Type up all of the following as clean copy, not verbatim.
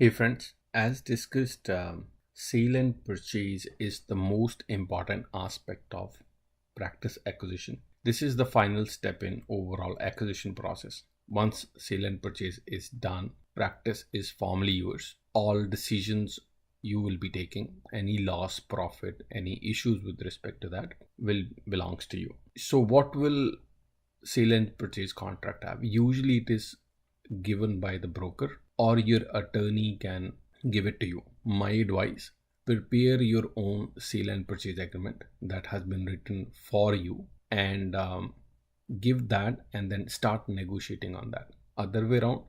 Hey friends, as discussed, sale and purchase is the most important aspect of practice acquisition. This is the final step in overall acquisition process. Once sale and purchase is done, practice is formally yours. All decisions you will be taking, any loss, profit, any issues with respect to that will belongs to you. So what will sale and purchase contract have? Usually it is given by the broker or your attorney can give it to you. My advice, prepare your own sale and purchase agreement that has been written for you and give that and then start negotiating on that. Other way around,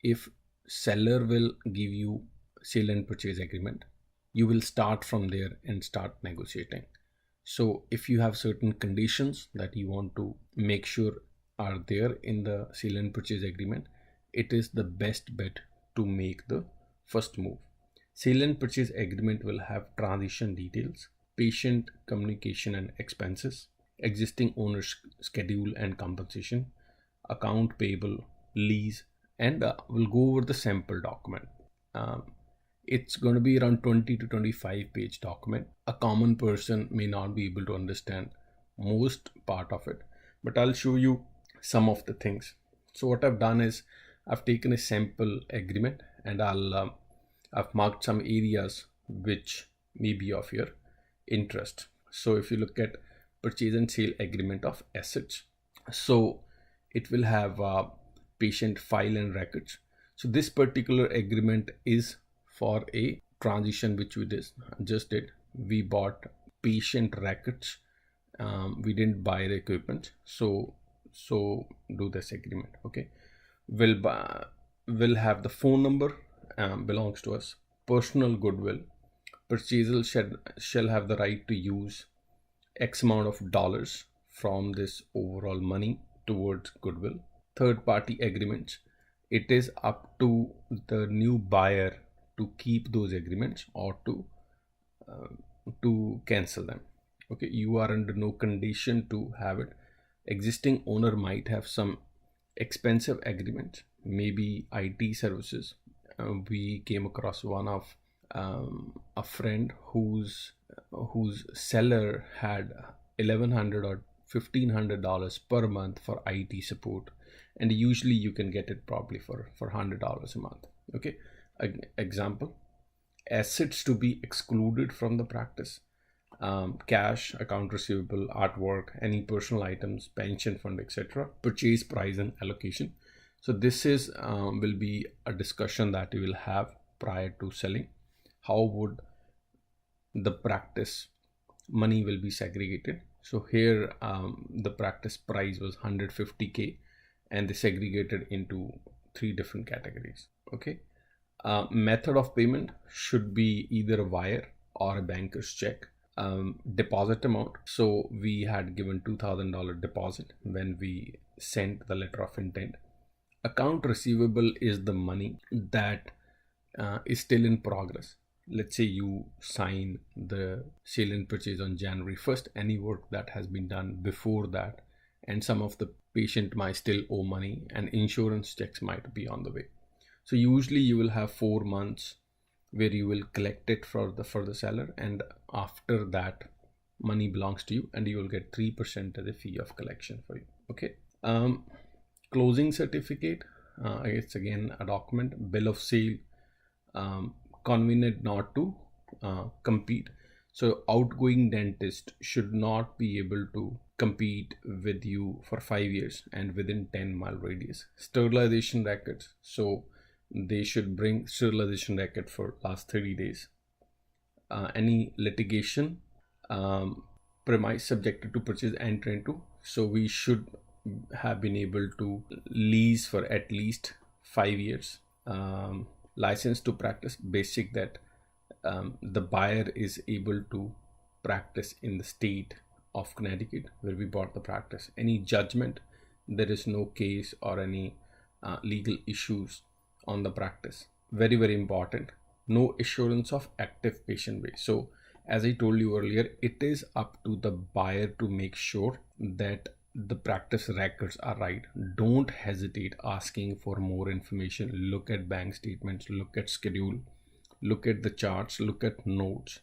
if seller will give you sale and purchase agreement, you will start from there and start negotiating. So if you have certain conditions that you want to make sure are there in the sale and purchase agreement, it is the best bet to make the first move. Sale and purchase agreement will have transition details, patient communication and expenses, existing owner's schedule and compensation, account payable, lease, and we'll go over the sample document. Um, it's going to be around 20 to 25 page document. A common person may not be able to understand most part of it, but I'll show you some of the things. So what I've done is I've taken a sample agreement and I've marked some areas which may be of your interest. So if you look at purchase and sale agreement of assets, so it will have patient file and records. So this particular agreement is for a transition which we just did. We bought patient records. We didn't buy the equipment. So do this agreement. Okay. Will have the phone number belongs to us. Personal goodwill. Purchaser shall have the right to use X amount of dollars from this overall money towards goodwill. Third party agreements. It is up to the new buyer to keep those agreements or to cancel them. Okay, you are under no condition to have it. Existing owner might have some expensive agreements, maybe IT services. We came across one of a friend whose seller had $1,100 or $1,500 per month for IT support, and usually you can get it probably for $100 a month. Okay, example, assets to be excluded from the practice. Cash, account receivable, artwork, any personal items, pension fund, etc. Purchase price and allocation. So this is will be a discussion that we will have prior to selling. How would the practice money will be segregated? So here the practice price was 150K and they segregated into 3 different categories. Okay. Method of payment should be either a wire or a banker's check. Deposit amount, so we had given $2,000 deposit when we sent the letter of intent. Account receivable is the money that is still in progress. Let's say you sign the sale and purchase on January 1st, any work that has been done before that, and some of the patient might still owe money and insurance checks might be on the way. So usually you will have 4 months where you will collect it for the seller, and after that money belongs to you and you will get 3% as a fee of collection for you. Okay. Closing certificate, it's again a document. Bill of sale, convenient not to compete. So outgoing dentist should not be able to compete with you for 5 years and within 10-mile radius. Sterilization records, so they should bring sterilization record for last 30 days. Any litigation, premise subjected to purchase enter into, so we should have been able to lease for at least 5 years. License to practice, basic that the buyer is able to practice in the state of Connecticut where we bought the practice. Any judgment, there is no case or any legal issues on the practice. Very, very important. No assurance of active patient base. So as I told you earlier, it is up to the buyer to make sure that the practice records are right, don't hesitate asking for more information. Look at bank statements, look at schedule, look at the charts, look at notes.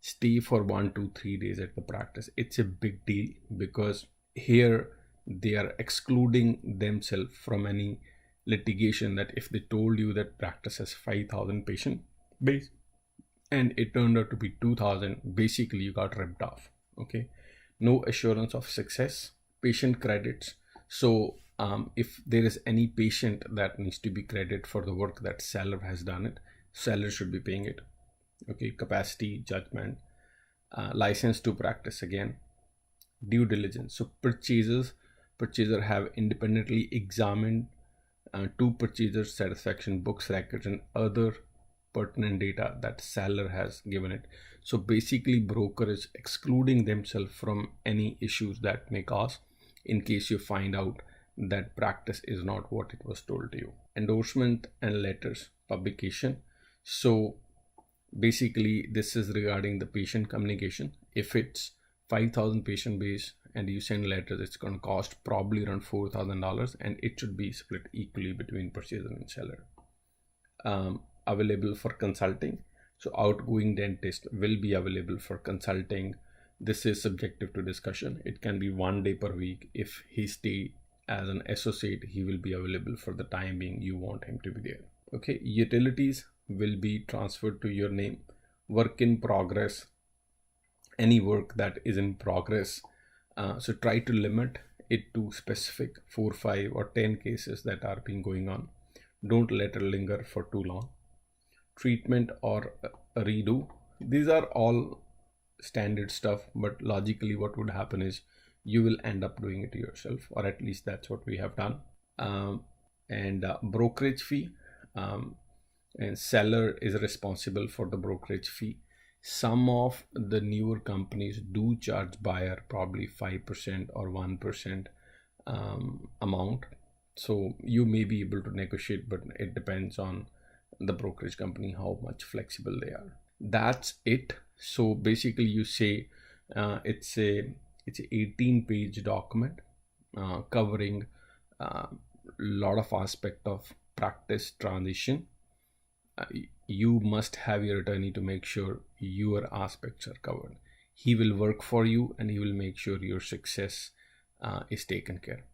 Stay for 1 to 3 days at the practice. It's a big deal because here they are excluding themselves from any litigation. That if they told you that practice has 5,000 patient base and it turned out to be 2,000, basically you got ripped off. Okay, no assurance of success, patient credits. So if there is any patient that needs to be credited for the work that seller has done, it seller should be paying it. Okay, capacity, judgment, license to practice, again, due diligence. So purchaser have independently examined to purchaser satisfaction books, records, and other pertinent data that seller has given it. So basically broker is excluding themselves from any issues that may cause in case you find out that practice is not what it was told to you. Endorsement and letters publication. So basically this is regarding the patient communication. If it's 5,000 patient base and you send letters, it's going to cost probably around $4,000 and it should be split equally between purchaser and seller. Available for consulting. So outgoing dentist will be available for consulting. This is subjective to discussion. It can be 1 day per week. If he stay as an associate, he will be available for the time being you want him to be there. Okay, utilities will be transferred to your name. Work in progress, any work that is in progress. So try to limit it to specific 4, 5 or 10 cases that are being going on. Don't let it linger for too long. Treatment or a redo. These are all standard stuff, but logically what would happen is you will end up doing it yourself, or at least that's what we have done. And brokerage fee, and seller is responsible for the brokerage fee. Some of the newer companies do charge buyer probably 5% or 1% amount. So you may be able to negotiate, but it depends on the brokerage company how much flexible they are. That's it. So basically you say it's a 18-page document covering a lot of aspect of practice transition. You must have your attorney to make sure your aspects are covered. He will work for you and he will make sure your success is taken care.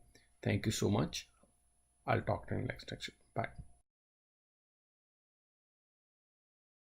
Thank you so much. I'll talk to you next section. Bye.